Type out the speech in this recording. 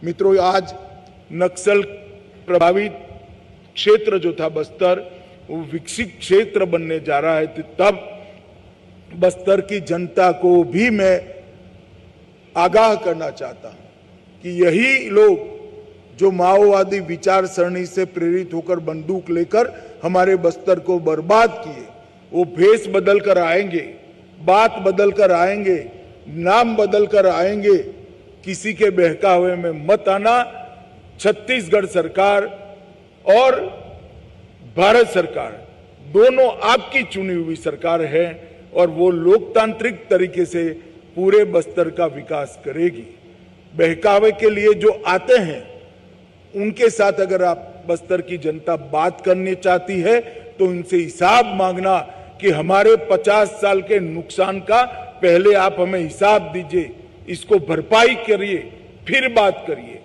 मित्रों, आज नक्सल प्रभावित क्षेत्र जो था बस्तर, वो विकसित क्षेत्र बनने जा रहा है। तब बस्तर की जनता को भी मैं आगाह करना चाहता हूं कि यही लोग जो माओवादी विचार सरणी से प्रेरित होकर बंदूक लेकर हमारे बस्तर को बर्बाद किए, वो भेष बदल कर आएंगे, बात बदल कर आएंगे, नाम बदल कर आएंगे। किसी के बहकावे में मत आना। छत्तीसगढ़ सरकार और भारत सरकार दोनों आपकी चुनी हुई सरकार है और वो लोकतांत्रिक तरीके से पूरे बस्तर का विकास करेगी। बहकावे के लिए जो आते हैं उनके साथ अगर आप बस्तर की जनता बात करनी चाहती है तो उनसे हिसाब मांगना कि हमारे 50 साल के नुकसान का पहले आप हमें हिसाब दीजिए, इसको भरपाई करिए, फिर बात करिए।